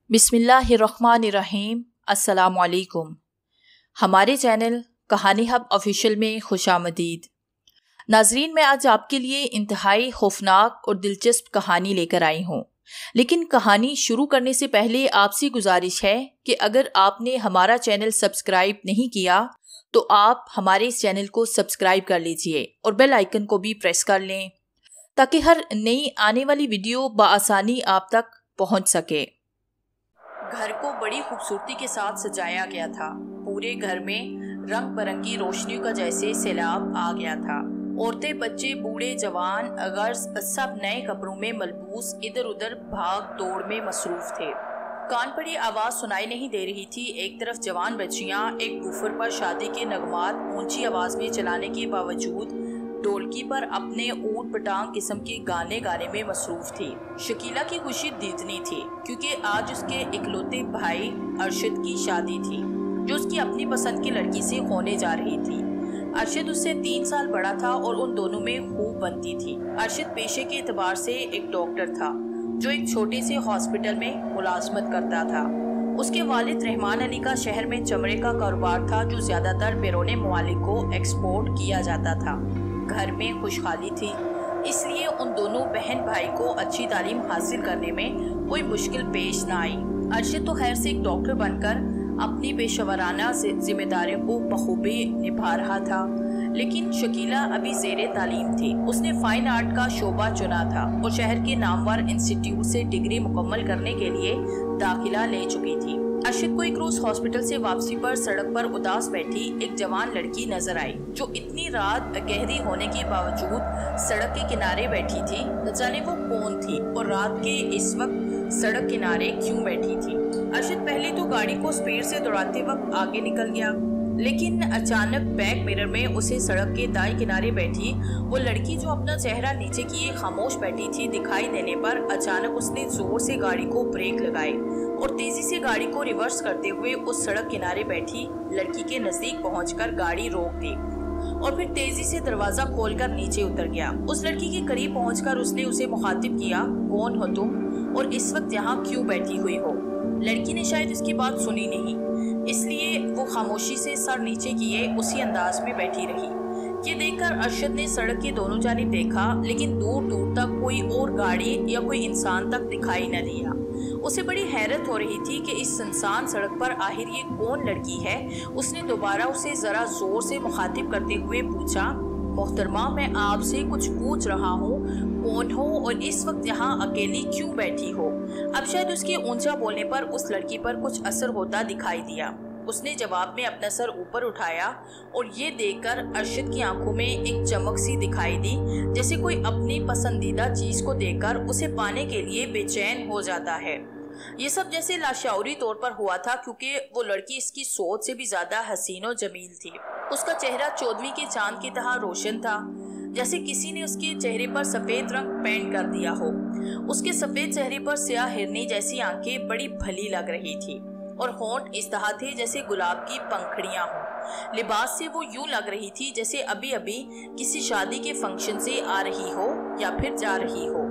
बिस्मिल्लाहिर्रहमानिर्रहीम। अस्सलामुअलैकुम। हमारे चैनल कहानी हब ऑफिशियल में खुशामदीद। नाजरीन, मैं आज आपके लिए इंतहाई खौफनाक और दिलचस्प कहानी लेकर आई हूँ। लेकिन कहानी शुरू करने से पहले आपसे गुजारिश है कि अगर आपने हमारा चैनल सब्सक्राइब नहीं किया तो आप हमारे इस चैनल को सब्सक्राइब कर लीजिए और बेल आइकन को भी प्रेस कर लें ताकि हर नई आने वाली वीडियो बआसानी आप तक पहुँच सके। घर को बड़ी खूबसूरती के साथ सजाया गया था। पूरे घर में रंग बिरंगी रोशनियों का जैसे सैलाब आ गया था। औरतें, बच्चे, बूढ़े, जवान, गर्ज सब नए कपड़ों में मलबूस इधर उधर भाग दौड़ में मसरूफ थे। कान पड़ी आवाज सुनाई नहीं दे रही थी। एक तरफ जवान बच्चियां एक बूफर पर शादी के नगमात ऊंची आवाज में चलाने के बावजूद ढोलकी पर अपने ऊट पटांग किस्म के गाने गाने में मसरूफ थी। शकीला की खुशी दीदनी थी क्योंकि आज उसके इकलौते भाई अरशद की शादी थी जो उसकी अपनी पसंद की लड़की से होने जा रही थी। अरशद उससे 3 साल बड़ा था और उन दोनों में खूब बनती थी। अरशद पेशे के एतबार से एक डॉक्टर था जो एक छोटे से हॉस्पिटल में मुलाजमत करता था। उसके वालिद रहमान अली का शहर में चमड़े का कारोबार था जो ज्यादातर बैरून मुमालिक को एक्सपोर्ट किया जाता था। घर में खुशहाली थी, इसलिए उन दोनों बहन भाई को अच्छी तालीम हासिल करने में कोई मुश्किल पेश न आई। अरशद तो खैर से एक डॉक्टर बनकर अपनी पेशेवराना जिम्मेदारियों को बखूबी निभा रहा था, लेकिन शकीला अभी ज़ेरे तालीम थी। उसने फाइन आर्ट का शोबा चुना था और शहर के नामवर इंस्टीट्यूट से डिग्री मुकम्मल करने के लिए दाखिला ले चुकी थी। अरशद को एक रोज हॉस्पिटल से वापसी पर सड़क पर उदास बैठी एक जवान लड़की नजर आई जो इतनी रात गहरी होने के बावजूद सड़क के किनारे बैठी थी। न जाने वो कौन थी और रात के इस वक्त सड़क किनारे क्यों बैठी थी। अरशद पहले तो गाड़ी को स्पीड से दौड़ाते वक्त आगे निकल गया, लेकिन अचानक बैक मिरर में उसे सड़क के दाएं किनारे बैठी वो लड़की जो अपना चेहरा नीचे किए खामोश बैठी थी दिखाई देने पर अचानक उसने जोर से गाड़ी को ब्रेक लगाए और तेजी से गाड़ी को रिवर्स करते हुए उस सड़क किनारे बैठी लड़की के नजदीक पहुंचकर गाड़ी रोक दी और फिर तेजी से दरवाजा खोलकर नीचे उतर गया। उस लड़की के करीब पहुंचकर उसने उसे मुखातिब किया, कौन हो तुम और इस वक्त यहाँ क्यों बैठी हुई हो। लड़की ने शायद उसकी बात सुनी नहीं, इसलिए वो खामोशी से सर नीचे किए उसी अंदाज में बैठी रही। ये देखकर अरशद ने सड़क के दोनों जानिब देखा, लेकिन दूर दूर तक कोई और गाड़ी या कोई इंसान तक दिखाई न दिया। उसे बड़ी हैरत हो रही थी कि इस सुनसान सड़क पर आखिर ये कौन लड़की है। उसने दोबारा उसे जरा जोर से मुखातिब करते हुए पूछा, मोहतरमा, मैं आपसे कुछ पूछ रहा हूँ, कौन हो और इस वक्त यहाँ अकेली क्यों बैठी हो। अब शायद उसके ऊंचा बोलने पर उस लड़की पर कुछ असर होता दिखाई दिया। उसने जवाब में अपना सर ऊपर उठाया और ये देखकर अरशद की आंखों में एक चमक सी दिखाई दी, जैसे कोई अपनी पसंदीदा चीज को देखकर उसे पाने के लिए बेचैन हो जाता है। ये सब जैसे लाशऊरी तौर पर हुआ था क्योंकि वो लड़की इसकी सोच से भी ज्यादा हसीन और जमील थी। उसका चेहरा 14वीं के चांद की तरह रोशन था, जैसे किसी ने उसके चेहरे पर सफेद रंग पेंट कर दिया हो। उसके सफेद चेहरे पर स्याह हिरनी जैसी आंखें बड़ी भली लग रही थी और होंठ इस तरह थे जैसे गुलाब की पंखड़ियां हों। लिबास से वो यूं लग रही थी जैसे अभी अभी किसी शादी के फंक्शन से आ रही हो या फिर जा रही हो।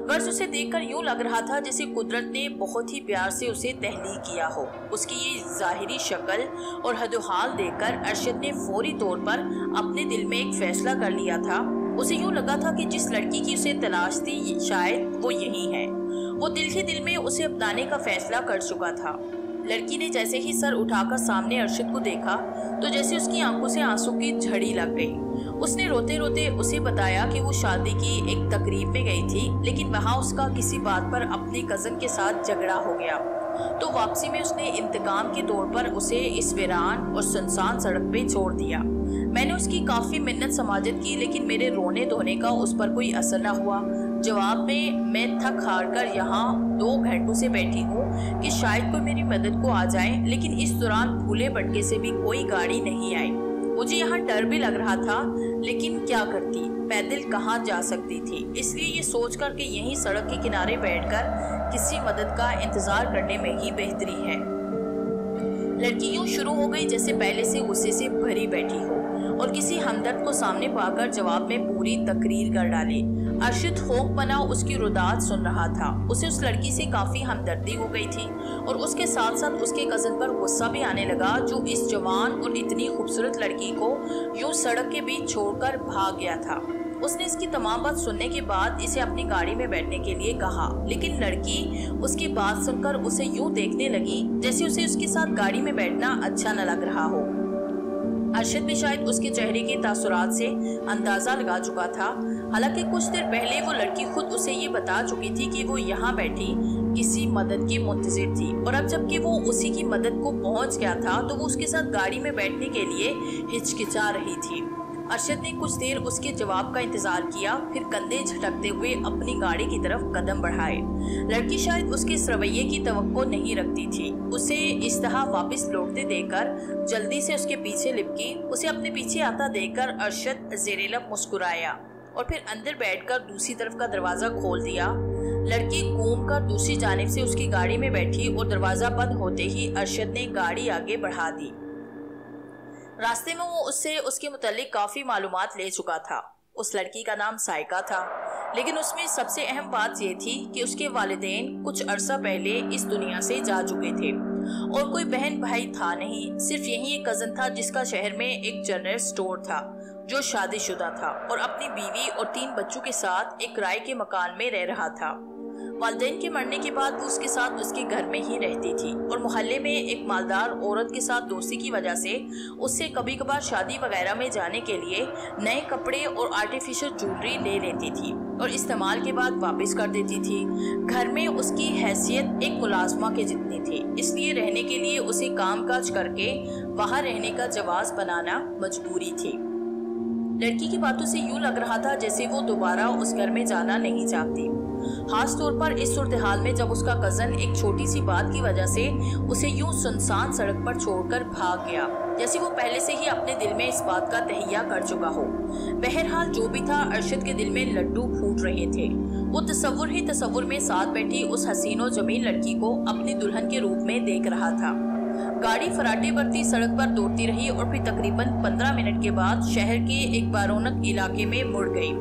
गर्ज उसे देखकर यूं लग रहा था जैसे कुदरत ने बहुत ही प्यार से उसे तहलीक किया हो। उसकी ये जाहिरी शक्ल और हदोहाल देखकर अरशद ने फौरी तौर पर अपने दिल में एक फैसला कर लिया था। उसे यूं लगा था कि जिस लड़की की उसे तलाश थी शायद वो यही है। वो दिल ही दिल में उसे अपनाने का फैसला कर चुका था। लड़की ने जैसे ही सर उठाकर सामने अरशद को देखा तो जैसे उसकी आंखों से आंसू की झड़ी लग गई। उसने रोते रोते उसे बताया कि वो शादी की एक तकरीब में गई थी, लेकिन वहाँ उसका किसी बात पर अपनी कजन के साथ झगड़ा हो गया। तो वापसी में उसने इंतकाम के तौर पर उसे इस वीरान और सुनसान सड़क पे छोड़ दिया। मैंने उसकी काफ़ी मिन्नत समाजत की, लेकिन मेरे रोने धोने का उस पर कोई असर न हुआ। जवाब में मैं थक हार कर यहाँ 2 घंटों से बैठी हूँ कि शायद कोई मेरी मदद को आ जाए, लेकिन इस दौरान भूले भटके से भी कोई गाड़ी नहीं आई। मुझे यहाँ डर भी लग रहा था, लेकिन क्या करती, पैदल कहाँ जा सकती थी। इसलिए ये सोच कर कि यहीं सड़क के किनारे बैठकर किसी मदद का इंतजार करने में ही बेहतरी है। लड़की यूं शुरू हो गई जैसे पहले से गुस्से से भरी बैठी हो और किसी हमदर्द को सामने पाकर जवाब में पूरी तकरीर कर डाली। अरशद खौफ बना उसकी रुदात सुन रहा था। उसे उस लड़की से काफी हमदर्दी हो गई थी और उसके साथ साथ उसके कज़न पर गुस्सा भी आने लगा जो इस जवान और इतनी खूबसूरत लड़की को यूं सड़क के बीच छोड़कर भाग गया था। उसने इसकी तमाम बात सुनने के बाद इसे अपनी गाड़ी में बैठने के लिए कहा, लेकिन लड़की उसकी बात सुनकर उसे यूं देखने लगी जैसे उसे उसके साथ गाड़ी में बैठना अच्छा न लग रहा हो। अरशद भी शायद उसके चेहरे के तासुरात से अंदाजा लगा चुका था। हालांकि कुछ देर पहले वो लड़की खुद उसे ये बता चुकी थी कि वो यहाँ बैठी किसी मदद की मुंतजिर थी, और अब जबकि वो उसी की मदद को पहुँच गया था तो वो उसके साथ गाड़ी में बैठने के लिए हिचकिचा रही थी। अरशद ने कुछ देर उसके जवाब का इंतजार किया, फिर कंधे झटकते हुए अपनी गाड़ी की तरफ कदम बढ़ाए। लड़की शायद उसके इस रवैये की तवक्को नहीं रखती थी। उसे इस तरह वापस लौटते देखकर जल्दी से उसके पीछे लिपकी। उसे अपने पीछे आता देखकर अरशद ज़ेरे-लब मुस्कुराया और फिर अंदर बैठकर दूसरी तरफ का दरवाजा खोल दिया। लड़की घूमकर दूसरी जानिब से उसकी गाड़ी में बैठी और दरवाजा बंद होते ही अरशद ने गाड़ी आगे बढ़ा दी। रास्ते में वो उससे उसके मुतालिक काफ़ी मालूमात ले चुका था। उस लड़की का नाम साइका था, लेकिन उसमें सबसे अहम बात यह थी कि उसके वालिदैन कुछ अरसा पहले इस दुनिया से जा चुके थे और कोई बहन भाई था नहीं। सिर्फ यही एक कज़न था जिसका शहर में एक जनरल स्टोर था, जो शादीशुदा था और अपनी बीवी और 3 बच्चों के साथ एक किराए के मकान में रह रहा था। वालिदैन के मरने के बाद वो उसके साथ उसके घर में ही रहती थी और मोहल्ले में एक मालदार औरत के साथ दोस्ती की वजह से उससे कभी कभार शादी वगैरह में जाने के लिए नए कपड़े और आर्टिफिशियल ज्वेलरी ले लेती थी और इस्तेमाल के बाद वापस कर देती थी। घर में उसकी हैसियत एक मुलाजमा के जितनी थी, इसलिए रहने के लिए उसे कामकाज करके वहाँ रहने का जवाज बनाना मजबूरी थी। लड़की की बातों से यूं लग रहा था जैसे वो दोबारा उस घर में जाना नहीं चाहती, खास तौर पर इस सूरत हाल में जब उसका कज़न एक छोटी सी बात की वजह से उसे यूं सुनसान सड़क पर छोड़कर भाग गया, जैसे वो पहले से ही अपने दिल में इस बात का तहैया कर चुका हो। बहरहाल जो भी था, अरशद के दिल में लड्डू फूट रहे थे। वो तसव्वुर ही तसव्वुर में साथ बैठी उस हसीनो जमीन लड़की को अपनी दुल्हन के रूप में देख रहा था। गाड़ी फराटे भरती सड़क पर दौड़ती रही और फिर तकरीबन 15 मिनट के बाद शहर के एक बारौनक इलाके में मुड़ गई।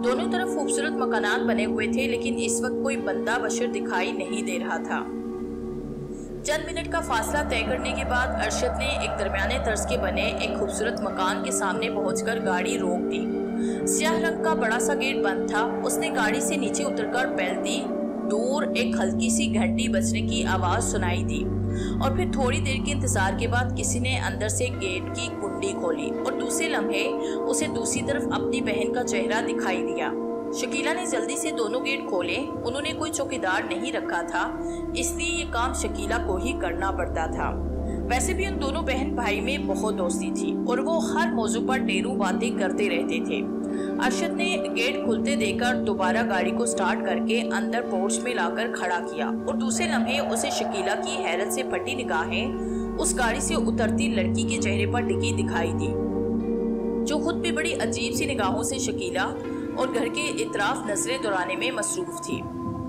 दोनों तरफ खूबसूरत मकानात बने हुए थे, लेकिन इस वक्त कोई बंदा बशर दिखाई नहीं दे रहा था। चंद मिनट का फासला तय करने के बाद अरशद ने एक दरमियाने तर्ज के बने एक खूबसूरत मकान के सामने पहुंचकर गाड़ी रोक दी। स्याह रंग का बड़ा सा गेट बंद था। उसने गाड़ी से नीचे उतरकर बैल दी। दूर एक हल्की सी घंटी बजने की आवाज सुनाई दी और फिर थोड़ी देर के इंतजार के बाद किसी ने अंदर से गेट की कुंडी खोली और दूसरे लम्हे उसे दूसरी तरफ अपनी बहन का चेहरा दिखाई दिया। शकीला ने जल्दी से दोनों गेट खोले। उन्होंने कोई चौकीदार नहीं रखा था, इसलिए ये काम शकीला को ही करना पड़ता था। वैसे भी उन दोनों बहन भाई में बहुत दोस्ती थी और वो हर मौजू पर ढेरों बातें करते रहते थे। अरशद ने गेट खुलते देखकर दोबारा गाड़ी को स्टार्ट करके अंदर पोर्च में लाकर खड़ा किया और दूसरे लम्हे उसे शकीला की हैरत से फटी निगाहें उस गाड़ी से उतरती लड़की के चेहरे पर टिकी दिखाई दी, जो खुद भी बड़ी अजीब सी निगाहों से शकीला और घर के इतराफ नजरें दौड़ाने में मसरूफ थी।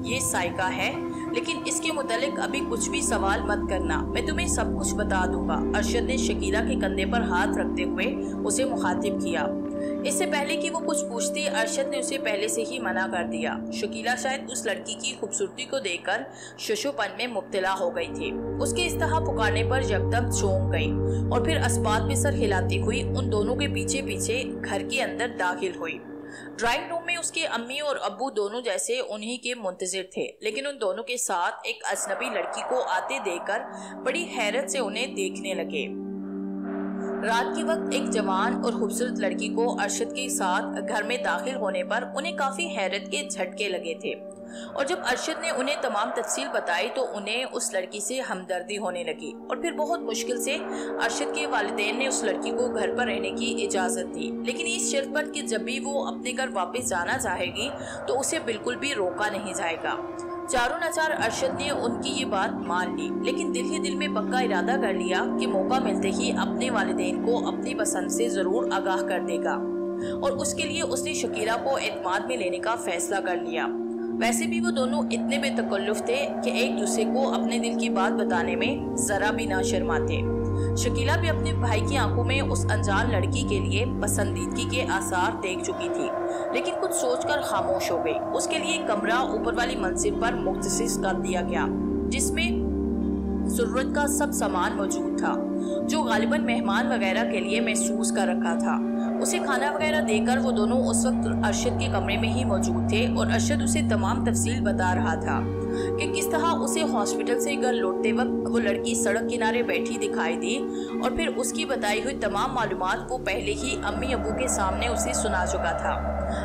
ये साइका है, लेकिन इसके मुतालिक अभी कुछ भी सवाल मत करना, मैं तुम्हें सब कुछ बता दूंगा। अरशद ने शकीला के कंधे पर हाथ रखते हुए उसे मुखातिब किया। इससे पहले कि वो कुछ पूछती, अरशद ने उसे पहले से ही मना कर दिया। शकीला शायद उस लड़की की खूबसूरती को देखकर शशोपन में मुब्तला हो गई थी। उसके इस तरह पुकारने पर यकदम चौंक गई और फिर अस्पात में सर हिलाती हुई उन दोनों के पीछे पीछे घर के अंदर दाखिल हुई। ड्राइंग रूम में उसके अम्मी और अब्बू दोनों जैसे उन्हीं के मुंतजिर थे, लेकिन उन दोनों के साथ एक अजनबी लड़की को आते देखकर बड़ी हैरत से उन्हें देखने लगे। रात के वक्त एक जवान और खूबसूरत लड़की को अरशद के साथ घर में दाखिल होने पर उन्हें काफी हैरत के झटके लगे थे और जब अरशद ने उन्हें तमाम तफसील बताई तो उन्हें उस लड़की से हमदर्दी होने लगी और फिर बहुत मुश्किल से अरशद के वालिदैन ने उस लड़की को घर पर रहने की इजाजत दी, लेकिन इस शर्त पर कि जब भी वो अपने घर वापस जाना चाहेगी तो उसे बिल्कुल भी रोका नहीं जाएगा। चारों नाचार अरशद ने उनकी ये बात मान ली, लेकिन दिल ही दिल में पक्का इरादा कर लिया कि मौका मिलते ही अपने वालिदैन को अपनी पसंद से जरूर आगाह कर देगा और उसके लिए उसने शकीला को एतमाद में लेने का फैसला कर लिया। वैसे भी वो दोनों इतने बेतकल्लुफ थे कि एक दूसरे को अपने दिल की बात बताने में जरा भी ना शर्माते। शकीला भी अपने भाई की आंखों में उस अनजान लड़की के लिए पसंदीदगी के आसार देख चुकी थी, लेकिन कुछ सोचकर खामोश हो गई। उसके लिए कमरा ऊपर वाली मंजिल पर मुख्तसिस कर दिया गया, जिसमें जरूरत का सब सामान मौजूद था जो गालिबन मेहमान वगैरह के लिए महसूस कर रखा था। उसे खाना वगैरह देकर वो दोनों उस वक्त अरशद के कमरे में ही मौजूद थे और अरशद उसे तमाम तफसील बता रहा था कि किस तरह उसे हॉस्पिटल से घर लौटते वक्त वो लड़की सड़क किनारे बैठी दिखाई दी और फिर उसकी बताई हुई तमाम मालूमात वो पहले ही अम्मी अबू के सामने उसे सुना चुका था।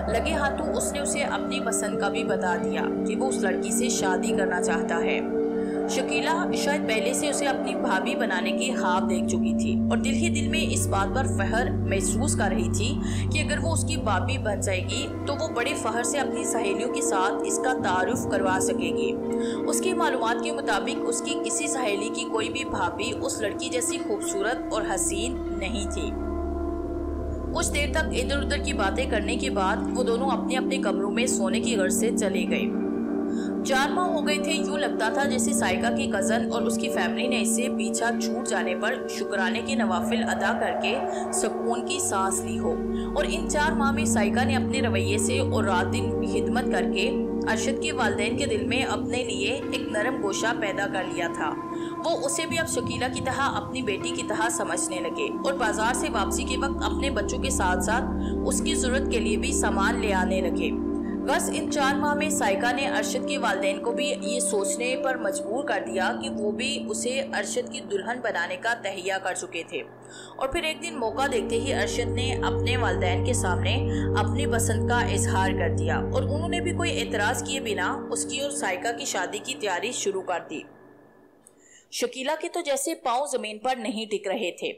लगे हाथों उसने उसे अपनी पसंद का भी बता दिया कि वो उस लड़की से शादी करना चाहता है। शकीला शायद पहले से उसे अपनी भाभी बनाने की ख्वाब देख चुकी थी और दिल ही दिल में इस बात पर फख्र महसूस कर रही थी कि अगर वो उसकी भाभी बन जाएगी तो वो बड़े फख्र से अपनी सहेलियों के साथ इसका तारुफ करवा सकेगी। उसकी मालूमात के मुताबिक उसकी किसी सहेली की कोई भी भाभी उस लड़की जैसी खूबसूरत और हसीन नहीं थी। कुछ देर तक इधर उधर की बातें करने के बाद वो दोनों अपने अपने कमरों में सोने की गर्ज से चले गए। 4 माह हो गए थे। यूं लगता था जैसे साइका की कजन और उसकी फैमिली ने इससे पीछा छूट जाने पर शुक्राने के नवाफिल अदा करके सुकून की सांस ली हो। और इन 4 माह में साइका ने अपने रवैये से और रात दिन खिदमत करके अरशद के वालिदैन के दिल में अपने लिए एक नरम गोशा पैदा कर लिया था। वो उसे भी अब शकीला की तरह अपनी बेटी की तरह समझने लगे और बाजार से वापसी के वक्त अपने बच्चों के साथ साथ उसकी जरूरत के लिए भी सामान ले आने लगे। बस इन 4 माह में साइका ने अरशद के वालिदैन को भी ये सोचने पर मजबूर कर दिया कि वो भी उसे अरशद की दुल्हन बनाने का तहिया कर चुके थे। और फिर एक दिन मौका देखते ही अरशद ने अपने वालिदैन के सामने अपनी पसंद का इजहार कर दिया और उन्होंने भी कोई एतराज किए बिना उसकी और साइका की शादी की तैयारी शुरू कर दी। शकीला के तो जैसे पांव जमीन पर नहीं टिक रहे थे।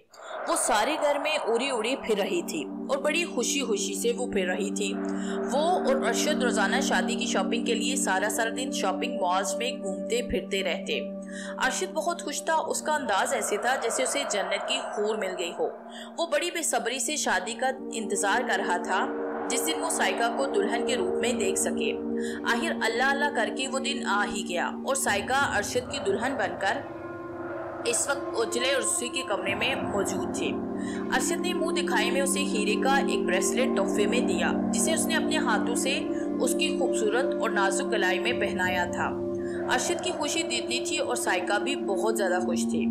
वो सारे घर में उड़ी उड़ी फिर रही थी और बड़ी खुशी खुशी से वो फिर रही थी। वो और अरशद रोजाना शादी की शॉपिंग के लिए सारा दिन शॉपिंग मॉल्स में घूमते फिरते रहते। अरशद बहुत खुश था। उसका अंदाज ऐसे था जैसे उसे जन्नत की हूर मिल गई हो। वो बड़ी बेसब्री से शादी का इंतजार कर रहा था जिस दिन वो साइका को दुल्हन के रूप में देख सके। आखिर अल्लाह अल्लाह करके वो दिन आ ही गया और साइका अरशद की दुल्हन बनकर इस वक्त उजले और उसी के कमरे में मौजूद थे। अरशद ने मुंह दिखाई में उसे हीरे का एक ब्रेसलेट तोहफे में दिया जिसे उसने अपने हाथों से उसकी खूबसूरत और नाजुक कलाई में पहनाया था। अरशद की खुशी इतनी थी और साइका भी बहुत ज्यादा खुश थी।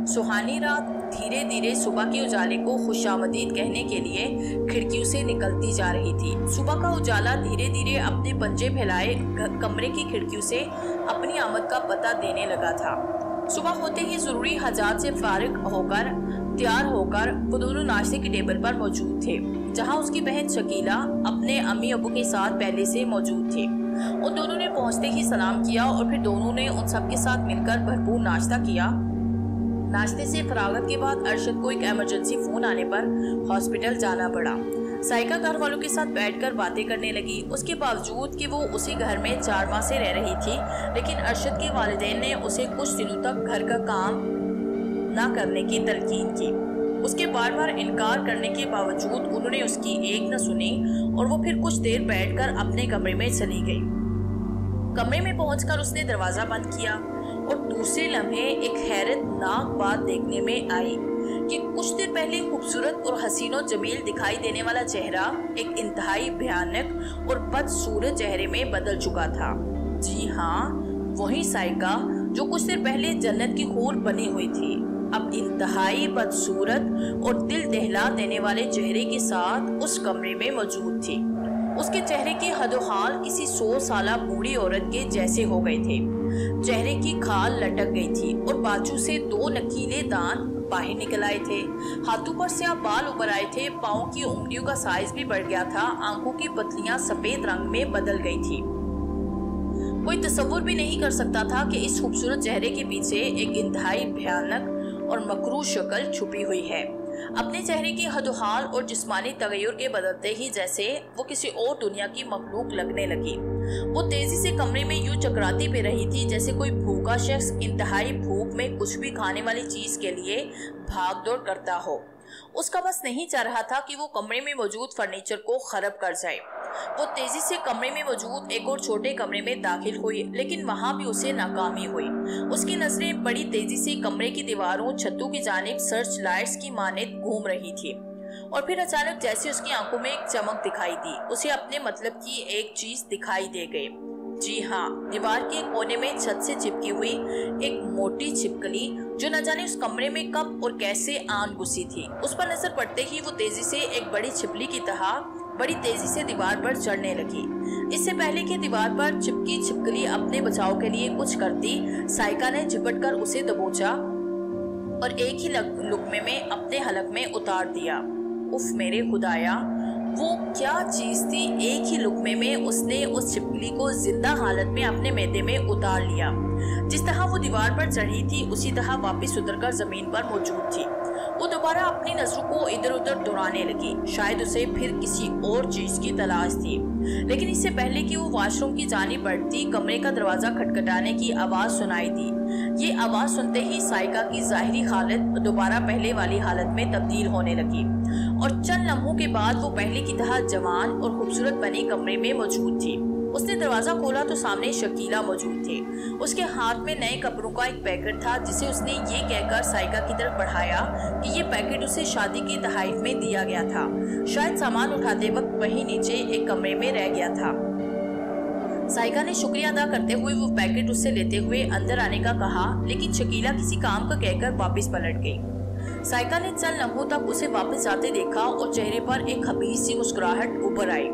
सुहानी रात धीरे धीरे सुबह के उजाले को खुशामदीद कहने के लिए खिड़कियों से निकलती जा रही थी। सुबह का उजाला धीरे धीरे अपने पंजे फैलाए कमरे की खिड़कियों से अपनी आमद का पता देने लगा था। सुबह होते ही जरूरी हजात से फारिग होकर तैयार होकर वो दोनों नाश्ते के टेबल पर मौजूद थे जहां उसकी बहन शकीला अपने अम्मी अबू के साथ पहले से मौजूद थे। उन दोनों ने पहुंचते ही सलाम किया और फिर दोनों ने उन सब के साथ मिलकर भरपूर नाश्ता किया। नाश्ते से फरागत के बाद अरशद को एक इमरजेंसी फोन आने पर हॉस्पिटल जाना पड़ा। साइका घर वालों के साथ बैठकर बातें करने लगी। उसके बावजूद कि वो उसी घर में 4 माह से रह रही थी, लेकिन अरशद के वालिदैन ने उसे कुछ दिनों तक घर का काम न करने की तलकीन की। उसके बार बार इनकार करने के बावजूद उन्होंने उसकी एक न सुनी और वो फिर कुछ देर बैठकर अपने कमरे में चली गई। कमरे में पहुंचकर उसने दरवाजा बंद किया और दूसरे लम्हे एक हैरतनाक बात देखने में आई कि कुछ देर पहले खूबसूरत और हसीनो जमील दिखाई देने वाला चेहरा एक इंतहाई भयानक और बदसूरत चेहरे में बदल चुका था। जी हाँ, वही साइका जो कुछ देर पहले जन्नत की हूर बनी हुई थी, अब इंतहाई बदसूरत और दिल दहला देने वाले चेहरे के साथ उस कमरे में मौजूद थी। उसके चेहरे के हदोहाल किसी 100 साला बूढ़ी औरत के जैसे हो गए थे। चेहरे की खाल लटक गई थी और बाजू से 2 नकीले दांत बाहर निकल आए थे। हाथों पर से बाल उभर आए थे। पाँव की उंगलियों का साइज भी बढ़ गया था। आंखों की पतलियां सफेद रंग में बदल गई थी। कोई तसव्वुर भी नहीं कर सकता था कि इस खूबसूरत चेहरे के पीछे एक इंतहाई भयानक और मकरू शक्ल छुपी हुई है। अपने चेहरे की हदोहाल और जिस्मानी तगय्युर के बदलते ही जैसे वो किसी और दुनिया की मखलूक लगने लगी। वो तेजी से कमरे में यूं चकराती पे रही थी जैसे कोई भूखा शख्स इंतहाई भूख में कुछ भी खाने वाली चीज के लिए भाग दौड़ करता हो। उसका बस नहीं चाह रहा था कि वो कमरे में मौजूद फर्नीचर को खराब कर जाए। वो तेजी से कमरे में मौजूद एक और छोटे कमरे में दाखिल हुई, लेकिन वहां भी उसे नाकामी हुई। उसकी नजरें बड़ी तेजी से कमरे की दीवारों, छतों की जानिब सर्च लाइट्स की मानित घूम रही थी और फिर अचानक जैसे उसकी आंखों में एक चमक दिखाई दी, उसे अपने मतलब की एक चीज दिखाई दे गई। जी हाँ, दीवार के कोने में छत से चिपकी हुई एक मोटी छिपकली जो न जाने उस कमरे में कब और कैसे आन घुसी थी। उस पर नजर पड़ते ही वो तेजी से एक बड़ी छिपकली की तरह बड़ी तेजी से दीवार पर चढ़ने लगी। इससे पहले कि दीवार पर चिपकी छिपकली अपने बचाव के लिए कुछ करती, साइका ने झपट कर उसे दबोचा और एक ही लुकमे में अपने हलक में उतार दिया। उफ मेरे खुदाया, वो क्या चीज थी। एक ही लुकमे में उसने उस छिपकली को जिंदा हालत में अपने मैदे में उतार लिया। जिस तरह वो दीवार पर चढ़ी थी उसी तरह वापस उतरकर जमीन पर मौजूद थी। वो दोबारा अपनी नजरों को इधर उधर दौड़ाने लगी। शायद उसे फिर किसी और चीज की तलाश थी। लेकिन इससे पहले कि वो वॉशरूम की जानिब बढ़ती, कमरे का दरवाजा खटखटाने की आवाज सुनाई दी। ये आवाज सुनते ही साइका की जाहिरी हालत दोबारा पहले वाली हालत में तब्दील होने लगी और चंद लम्हों के बाद वो पहले की तरह जवान और खूबसूरत बने कमरे में मौजूद थी। उसने दरवाजा खोला तो सामने शकीला मौजूद थे। उसके हाथ में नए कपड़ों का एक पैकेट था जिसे उसने ये कहकर साइका की तरफ बढ़ाया कि ये पैकेट उसे शादी के तोहफे में दिया गया था। शायद सामान उठाते वक्त वहीं नीचे एक कमरे में रह गया था। साइका ने शुक्रिया अदा करते हुए वो पैकेट उससे लेते हुए अंदर आने का कहा, लेकिन शकीला किसी काम का कहकर वापस पलट गई। साइका ने चंद लम्हों तक उसे वापस जाते देखा और चेहरे पर एक खबीस सी मुस्कुराहट उभर आई।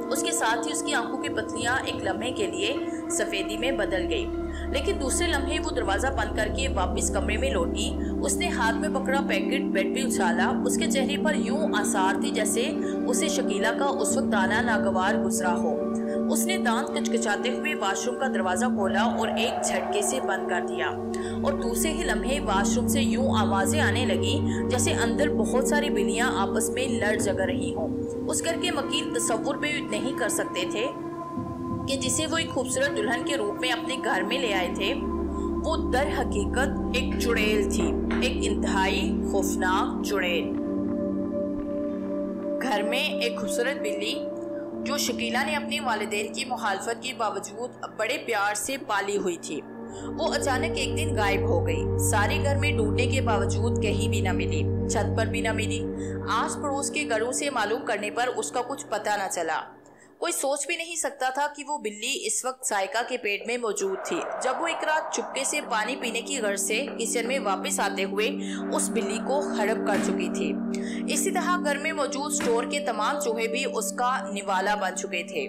उसके साथ ही उसकी आंखों की पतलियां एक लम्हे के लिए सफेदी में बदल गई। लेकिन दूसरे लम्हे वो दरवाजा बंद करके वापस कमरे में लौटी। उसने हाथ में पकड़ा पैकेट बेड पे उछाला। उसके चेहरे पर यूं आसार थी जैसे उसे शकीला का उस वक्त आना नागवार गुजरा हो। उसने दांत कचकचाते हुए वॉशरूम का दरवाजा खोला और एक झटके से बंद कर दिया और दूसरे ही लम्हे वॉशरूम से यूं आवाजें आने लगी जैसे अंदर बहुत सारी बिल्लियां आपस में लड़ झगड़ रही हों। उस घर के मकीन तस्वुर भी नहीं कर सकते थे कि जिसे वो एक खूबसूरत दुल्हन के रूप में अपने घर में ले आए थे, वो दर हकीकत एक चुड़ैल थी, एक इंतहाई खौफनाक चुड़ैल। घर में एक खूबसूरत बिल्ली जो शकीला ने अपने वालिदैन की मुखालफत के बावजूद बड़े प्यार से पाली हुई थी, वो अचानक एक दिन गायब हो गई। सारे घर में ढूंढने के बावजूद कहीं भी न मिली, छत पर भी न मिली। आस पड़ोस के घरों से मालूम करने पर उसका कुछ पता न चला। कोई सोच भी नहीं सकता था कि वो बिल्ली इस वक्त साइका के पेट में मौजूद थी। जब वो एक रात चुपके से पानी पीने की गर्ज से किचन में वापस आते हुए उस बिल्ली को हड़प कर चुकी थी। इसी तरह घर में मौजूद स्टोर के तमाम चूहे भी उसका निवाला बन चुके थे।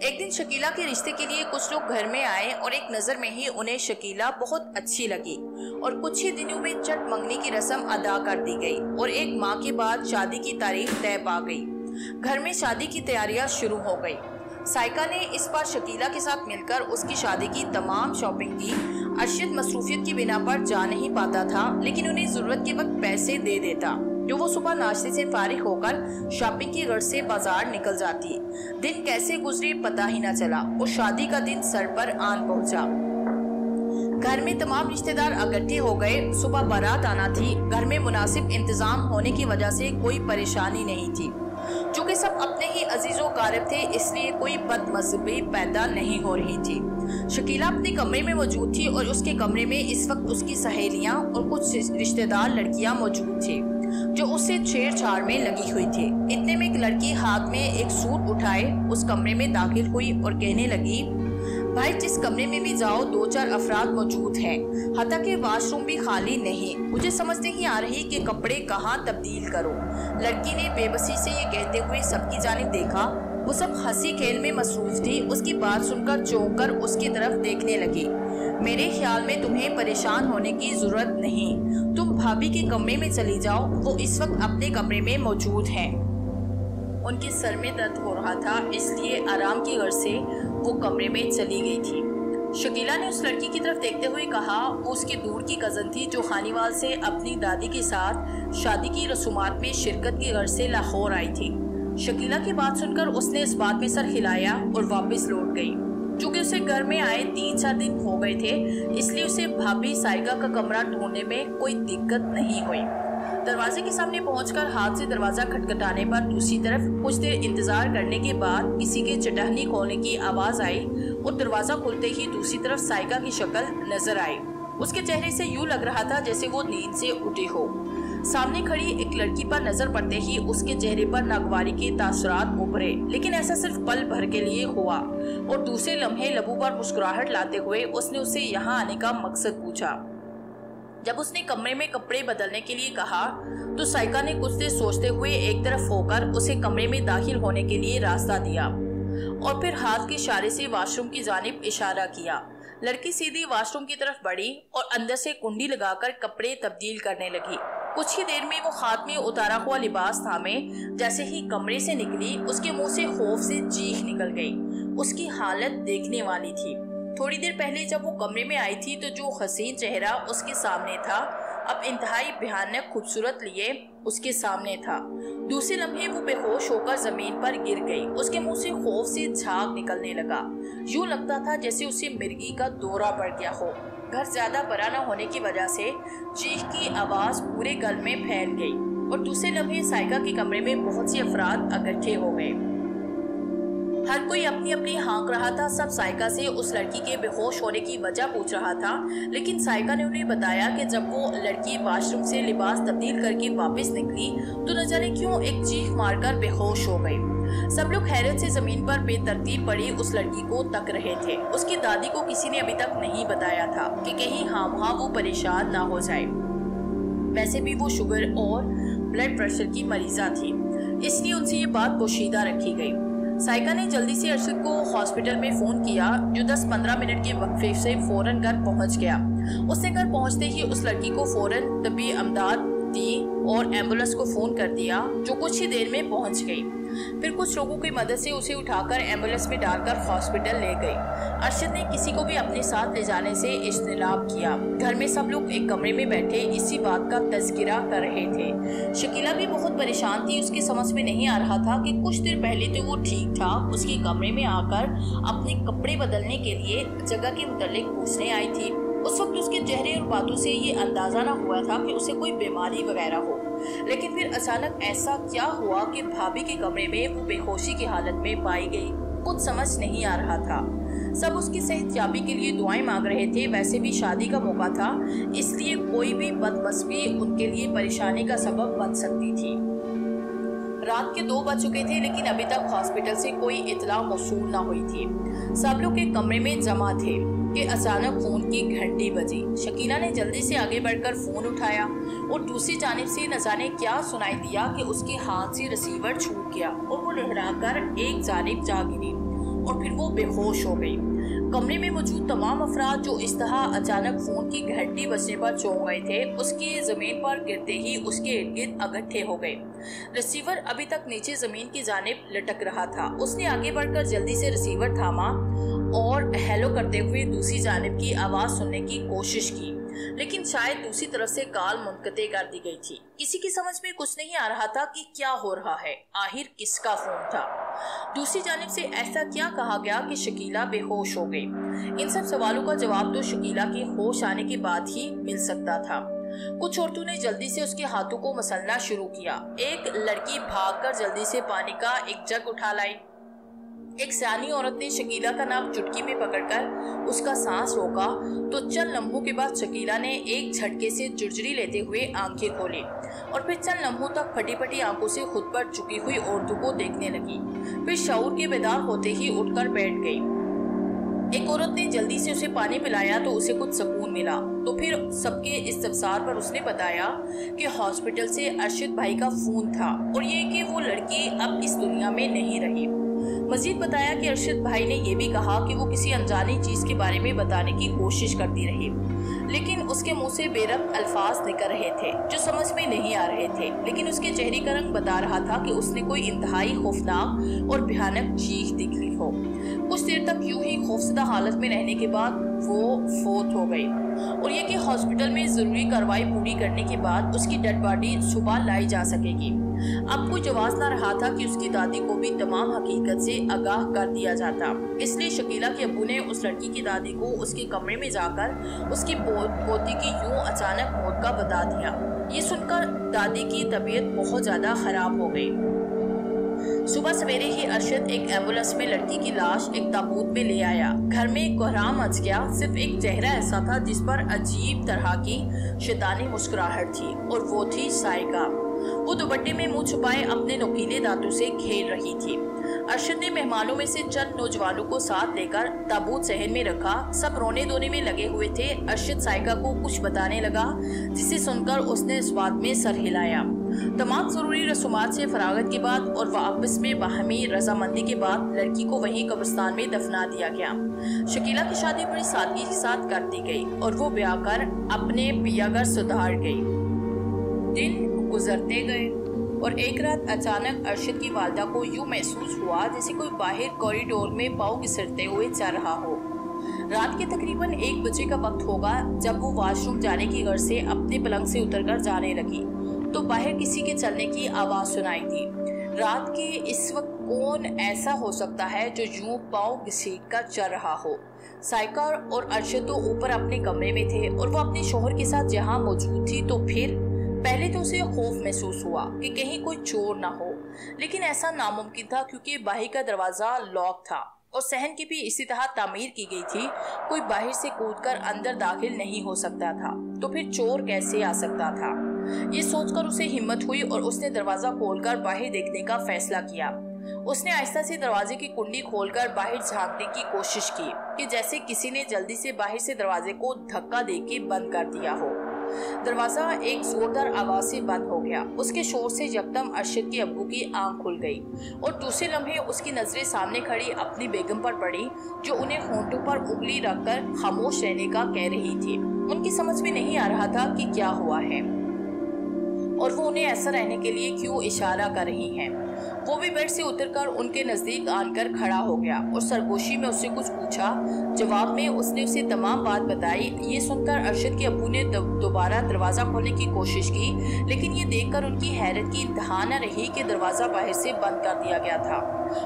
एक दिन शकीला के रिश्ते के लिए कुछ लोग घर में आए और एक नजर में ही उन्हें शकीला बहुत अच्छी लगी और कुछ ही दिनों में चट मंगनी की रस्म अदा कर दी गई और एक माह के बाद शादी की तारीख तय पा गई। घर में शादी की तैयारियां शुरू हो गई। साइका ने इस बार शकीला के साथ मिलकर उसकी शादी की तमाम शॉपिंग की। अरशद मसरूफियत की बिना पर जा नहीं पाता था, लेकिन उन्हें जरूरत के वक्त पैसे दे देता जो वो सुबह नाश्ते से फारिग होकर शॉपिंग की गर्ज से बाजार निकल जाती। दिन कैसे गुजरे पता ही न चला और शादी का दिन सर पर आन पहुंचा। घर में तमाम रिश्तेदार इकट्ठे हो गए। सुबह बारात आना थी। घर में मुनासिब इंतजाम होने की वजह से कोई परेशानी नहीं थी। चूँकि सब अपने ही अजीजों कारब थे, इसलिए कोई बदमज़हबी पैदा नहीं हो रही थी। शकीला अपने कमरे में मौजूद थी और उसके कमरे में इस वक्त उसकी सहेलियां और कुछ रिश्तेदार लड़कियां मौजूद थी जो उससे छेड़छाड़ में लगी हुई थी। इतने में एक लड़की हाथ में एक सूट उठाए उस कमरे में दाखिल हुई और कहने लगी, भाई जिस कमरे में भी जाओ 2-4 अफराद मौजूद हैं, हत्ता कि वॉशरूम भी खाली नहीं। मुझे समझ नहीं आ रही कि कपड़े कहाँ तब्दील करो। लड़की ने बेबसी से ये कहते हुए सबकी जानिब देखा। वो सब हंसी खेल में मसरूफ थी। उसकी बात सुनकर चौंक कर उसकी तरफ देखने लगी। मेरे ख्याल में तुम्हें परेशान होने की जरूरत नहीं, तुम भाभी के कमरे में चली जाओ, वो इस वक्त अपने कमरे में मौजूद हैं। उनके सर में दर्द हो रहा था, इसलिए आराम की गर्ज से वो कमरे में चली गई थी। शकीला ने उस लड़की की तरफ देखते हुए कहा, वो उसकी दूर की कज़न थी जो खानीवाल से अपनी दादी के साथ शादी की रसूमात में शिरकत की गर्ज से लाहौर आई थी। शकीला की बात सुनकर उसने इस बात में सर हिलाया और वापस लौट गई। चूँकि उसे घर में आए 3-4 दिन हो गए थे, इसलिए उसे भाभी साइका का कमरा ढूंढने में कोई दिक्कत नहीं हुई। दरवाजे के सामने पहुंचकर हाथ से दरवाजा खटखटाने पर दूसरी तरफ कुछ देर इंतजार करने के बाद किसी के चटहनी खोलने की आवाज आई और दरवाजा खुलते ही दूसरी तरफ साइका की शक्ल नजर आई। उसके चेहरे से यूं लग रहा था जैसे वो नींद से उठी हो। सामने खड़ी एक लड़की पर नजर पड़ते ही उसके चेहरे पर नागवारी के तासुरात उभरे, लेकिन ऐसा सिर्फ पल भर के लिए हुआ और दूसरे लम्हे लबों पर मुस्कुराहट लाते हुए उसने उससे यहाँ आने का मकसद पूछा। जब उसने कमरे में कपड़े बदलने के लिए कहा तो साइका ने कुछ देर सोचते हुए एक तरफ होकर उसे कमरे में दाखिल होने के लिए रास्ता दिया और फिर हाथ के इशारे से वॉशरूम की जानिब इशारा किया। लड़की सीधी वॉशरूम की तरफ बढ़ी और अंदर से कुंडी लगाकर कपड़े तब्दील करने लगी। कुछ ही देर में वो हाथ में उतारा हुआ लिबास थामे जैसे ही कमरे से निकली, उसके मुंह से खौफ से चीख निकल गई। उसकी हालत देखने वाली थी। थोड़ी देर पहले जब वो कमरे में आई थी तो जो हसीन चेहरा उसके सामने था अब इंतहाई भयानक खूबसूरत लिए उसके सामने था। दूसरे लम्हे वो बेहोश होकर जमीन पर गिर गई। उसके मुंह से खौफ से झाग निकलने लगा। यूं लगता था जैसे उसे मिर्गी का दौरा पड़ गया हो। घर ज्यादा बड़ा न होने की वजह से चीख की आवाज पूरे गल में फैल गई और दूसरे लम्हे साइका के कमरे में बहुत सी अफराद इकट्ठे हो गए। हर कोई अपनी अपनी हाँक रहा था। सब साइका से उस लड़की के बेहोश होने की वजह पूछ रहा था, लेकिन साइका ने उन्हें बताया कि जब वो लड़की वॉशरूम से लिबास तब्दील करके वापस निकली तो न जाने क्यों एक चीख मारकर बेहोश हो गई। सब लोग हैरत से जमीन पर बेतरतीब पड़ी उस लड़की को तक रहे थे। उसकी दादी को किसी ने अभी तक नहीं बताया था कि कहीं हाँ वो परेशान ना हो जाए। वैसे भी वो शुगर और ब्लड प्रेशर की मरीजा थी, इसलिए उनसे ये बात पोशीदा रखी गई। साइका ने जल्दी से अर्शद को हॉस्पिटल में फोन किया, जो 10-15 मिनट के वक्फे से फौरन घर पहुंच गया। उसने घर पहुंचते ही उस लड़की को फौरन तबी अमदाद दी और एम्बुलेंस को फोन कर दिया, जो कुछ ही देर में पहुंच गई। फिर कुछ लोगों की मदद से उसे उठाकर एम्बुलेंस में डालकर हॉस्पिटल ले गई। अर्शद ने किसी को भी अपने साथ ले जाने से इज्तिनाब किया। घर में सब लोग एक कमरे में बैठे इसी बात का तज़किरा कर रहे थे। शकीला भी बहुत परेशान थी। उसकी समझ में नहीं आ रहा था कि कुछ देर पहले तो वो ठीक ठाक उसके कमरे में आकर अपने कपड़े बदलने के लिए जगह के मुतालिक पूछने आई थी। उस वक्त उसके चेहरे और बातों से ये अंदाजा न हुआ था कि उसे कोई बीमारी वगैरह हो, लेकिन फिर अचानक ऐसा क्या हुआ कि भाभी के कमरे में वो बेहोशी की हालत में पाई गई। कुछ समझ नहीं आ रहा था। सब उसकी सेहतयाबी के लिए दुआएं मांग रहे थे। वैसे भी शादी का मौका था, इसलिए कोई भी बदमज़गी उनके लिए परेशानी का सबब बन सकती थी। रात के 2 बज चुके थे, लेकिन अभी तक हॉस्पिटल से कोई इतला मौसूल न हुई थी। सब लोग एक कमरे में जमा थे कि अचानक फोन की घंटी बजी। शकीला ने जल्दी से आगे बढ़कर फोन उठाया और दूसरी जानिब से न जाने क्या सुनाई दिया कि उसके हाथ से रिसीवर छूट गया और वो लहराकर एक जानिब जा गिरी और फिर वो बेहोश हो गई। कमरे में मौजूद तमाम अफराद जो इस तरह अचानक फोन की घंटी बजने पर चौंक गए थे, उसके जमीन पर गिरते ही उसके इर्द गिर्द इकट्ठे हो गए। रिसीवर अभी तक नीचे जमीन की जानिब लटक रहा था। उसने आगे बढ़कर जल्दी से रिसीवर थामा और हेलो करते हुए दूसरी जानिब की आवाज सुनने की कोशिश की, लेकिन शायद दूसरी तरफ से कॉल मुनक़ते कर दी गई थी। किसी की समझ में कुछ नहीं आ रहा था कि क्या हो रहा है, आखिर किसका फोन था। दूसरी जानिब से ऐसा क्या कहा गया कि शकीला बेहोश हो गई। इन सब सवालों का जवाब तो शकीला के होश आने के बाद ही मिल सकता था। कुछ औरतों ने जल्दी से उसके हाथों को मसलना शुरू किया। एक लड़की भागकर जल्दी से पानी का एक जग उठा लाई। एक सियानी औरत ने शकीला का नाक चुटकी में पकड़कर उसका सांस रोका तो चंद लम्हों के बाद शकीला ने एक झटके से जुर्जरी लेते हुए आंखें खोली और फिर चंद लम्हों तक फटी फटी आंखों से खुद पर झुकी हुई औरतों को देखने लगी। फिर शऊर के बेदार होते ही उठकर बैठ गई। एक औरत ने जल्दी से उसे पानी पिलाया तो उसे कुछ सुकून मिला। तो फिर सबके इस्तफसार पर उसने बताया कि हॉस्पिटल से अर्शद भाई का फोन था और ये कि वो लड़की अब इस दुनिया में नहीं रही। मजीद बताया कि अर्शद भाई ने यह भी कहा कि वो किसी अनजानी चीज के बारे में बताने की कोशिश करती रही, लेकिन उसके मुंह से बेरब्त अल्फाज निकल रहे थे जो समझ में नहीं आ रहे थे, लेकिन उसके चेहरे का रंग बता रहा था कि उसने कोई इंतहाई खौफनाक और भयानक चीख निकली हो। कुछ देर तक यूं ही खौफजदा हालत में रहने के बाद वो फोत हो गई और ये कि हॉस्पिटल में जरूरी कार्रवाई पूरी करने के बाद उसकी डेड बॉडी सुबह लाई जा सकेगी। अब कोई जवाब न रहा था कि उसकी दादी को भी तमाम हकीकत से आगाह कर दिया जाता। इसलिए शकीला के अब्बू ने उस लड़की की दादी को उसके कमरे में जाकर उसकी पोती की यूं अचानक मौत का बता दिया। ये सुनकर दादी की तबीयत बहुत ज्यादा खराब हो गई। सुबह सवेरे ही अरशद एक एम्बुलेंस में लड़की की लाश एक ताबूत में ले आया। घर में कोहराम मच गया। सिर्फ एक चेहरा ऐसा था जिस पर अजीब तरह की शैतानी मुस्कुराहट थी, और वो थी साइका। वो दुपट्टे में मुंह छुपाए अपने नुकीले दांतों से खेल रही थी। अरशद ने मेहमानों में से चंद नौजवानों को साथ लेकर ताबूत सहन में रखा। सब रोने धोने में लगे हुए थे। अरशद साइका को कुछ बताने लगा, जिसे सुनकर उसने इस बात में सर हिलाया। तमाम जरूरी रसूमात से फरागत के बाद और आपस में बाहमी रजामंदी के बाद लड़की को वहीं कब्रिस्तान में दफना दिया गया। शकीला की शादी बड़ी सादगी के साथ कर दी गई और वो ब्याह कर अपने पिया घर सुधार गई। दिन गुजरते गए और एक रात अचानक अरशद की वालिदा को यूं महसूस हुआ जैसे कोई बाहर कॉरिडोर में पाँव घिसटते हुए चल रहा हो। रात के तकरीबन 1 बजे का वक्त होगा जब वो वॉशरूम जाने की गर्ज से अपने पलंग से उतरकर जाने लगी तो बाहर किसी के चलने की आवाज सुनाई दी। रात के इस वक्त कौन ऐसा हो सकता है जो यूं पाँव घसीट कर चल रहा हो। साइका और अरशद तो ऊपर अपने कमरे में थे और वो अपने शोहर के साथ जहाँ मौजूद थी, तो फिर पहले तो उसे खौफ महसूस हुआ कि कहीं कोई चोर ना हो, लेकिन ऐसा नामुमकिन था क्योंकि बाहर का दरवाजा लॉक था और सहन की भी इसी तरह तामीर की गई थी। कोई बाहर से कूदकर अंदर दाखिल नहीं हो सकता था, तो फिर चोर कैसे आ सकता था। ये सोचकर उसे हिम्मत हुई और उसने दरवाजा खोलकर बाहर देखने का फैसला किया। उसने आहिस्ता से दरवाजे की कुंडी खोलकर बाहर झांकने की कोशिश की कि जैसे किसी ने जल्दी से बाहर से दरवाजे को धक्का देके बंद कर दिया हो। दरवाजा एक जोरदार आवाज से बंद हो गया। उसके शोर से यकदम अरशद के अब्बू की आंख खुल गई और दूसरे लम्हे उसकी नजरें सामने खड़ी अपनी बेगम पर पड़ी, जो उन्हें होंठों पर उंगली रखकर खामोश रहने का कह रही थी। उनकी समझ में नहीं आ रहा था कि क्या हुआ है और वो उन्हें ऐसा रहने के लिए क्यों इशारा कर रही हैं। वो भी बेड से उतरकर उनके नजदीक आकर खड़ा हो गया और सरगोशी में उससे कुछ पूछा। जवाब में उसने उसे तमाम बात बताई। ये सुनकर अरशद के अब्बू ने दोबारा दरवाजा खोलने की कोशिश की, लेकिन ये देखकर उनकी हैरत की इंतहा न रही कि दरवाजा बाहर से बंद कर दिया गया था।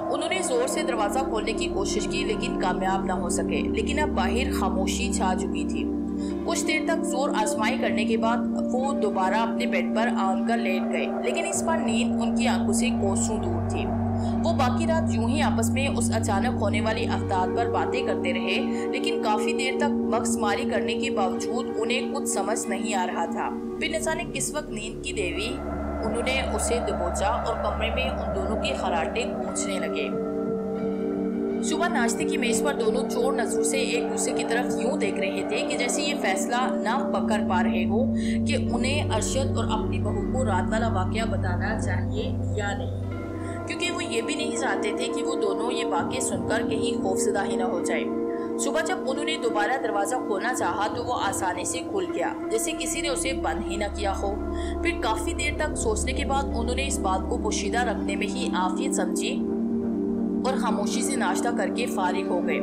उन्होंने जोर से दरवाजा खोलने की कोशिश की, लेकिन कामयाब न हो सके। लेकिन अब बाहर खामोशी छा चुकी थी। कुछ देर तक जोर आजमाई करने के बाद वो दोबारा अपने बेड पर आकर लेट गए, लेकिन इस बार नींद उनकी आंखों से कोसों दूर थी। वो बाकी रात यूं ही आपस में उस अचानक होने वाली अफ्तार पर बातें करते रहे, लेकिन काफी देर तक मगजमारी करने के बावजूद उन्हें कुछ समझ नहीं आ रहा था। फिर न जाने किस वक्त नींद की देवी उन्होंने उसे दबोचा और कमरे में उन दोनों के खर्राटे गूंजने लगे। सुबह नाश्ते की मेज पर दोनों चोर नजरों से एक दूसरे की तरफ यूं देख रहे थे कि जैसे ये फैसला ना पकड़ पा रहे हो कि उन्हें अरशद और अपनी बहू को रात वाला वाकया बताना चाहिए या नहीं, क्योंकि वो ये भी नहीं चाहते थे कि वो दोनों ये वाकया सुनकर कहीं खौफजदा ही ना हो जाए। सुबह जब उन्होंने दोबारा दरवाजा खोलना चाहा तो वो आसानी से खुल गया, जैसे किसी ने उसे बंद ही न किया हो। फिर काफी देर तक सोचने के बाद उन्होंने इस बात को पोशीदा रखने में ही आफियत समझी और खामोशी से नाश्ता करके फारिग हो गए।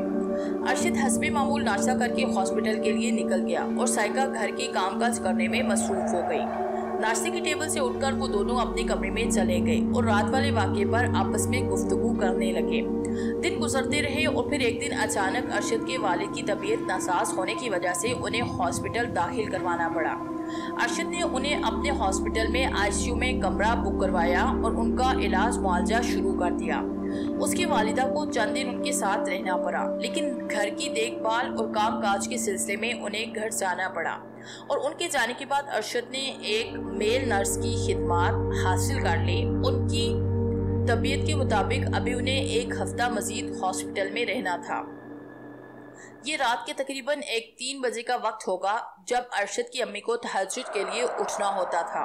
अरशद हस्बे मामूल नाश्ता करके हॉस्पिटल के लिए निकल गया और साइका घर के कामकाज करने में मसरूफ हो गई। नाश्ते की टेबल से उठकर वो दोनों अपने कमरे में चले गए और रात वाले वाक़े पर आपस में गुफ्तगू करने लगे। दिन गुजरते रहे और फिर एक दिन अचानक अरशद के वालिद की तबीयत नासाज होने की वजह से उन्हें हॉस्पिटल दाखिल करवाना पड़ा। अरशद ने उन्हें अपने हॉस्पिटल में आईसीयू में कमरा बुक करवाया और उनका इलाज मुआवजा शुरू कर दिया। उसकी वालिदा को चंद दिन उनके साथ रहना पड़ा, लेकिन घर की देखभाल और कामकाज के सिलसिले में उन्हें घर जाना पड़ा और उनके जाने के बाद अरशद ने एक मेल नर्स की खिदमत हासिल कर ली। उनकी तबीयत के मुताबिक अभी उन्हें 1 हफ्ता मजीद हॉस्पिटल में रहना था। ये रात के तकरीबन 3 बजे का वक्त होगा जब अरशद की अम्मी को तहज्जुद के लिए उठना होता था।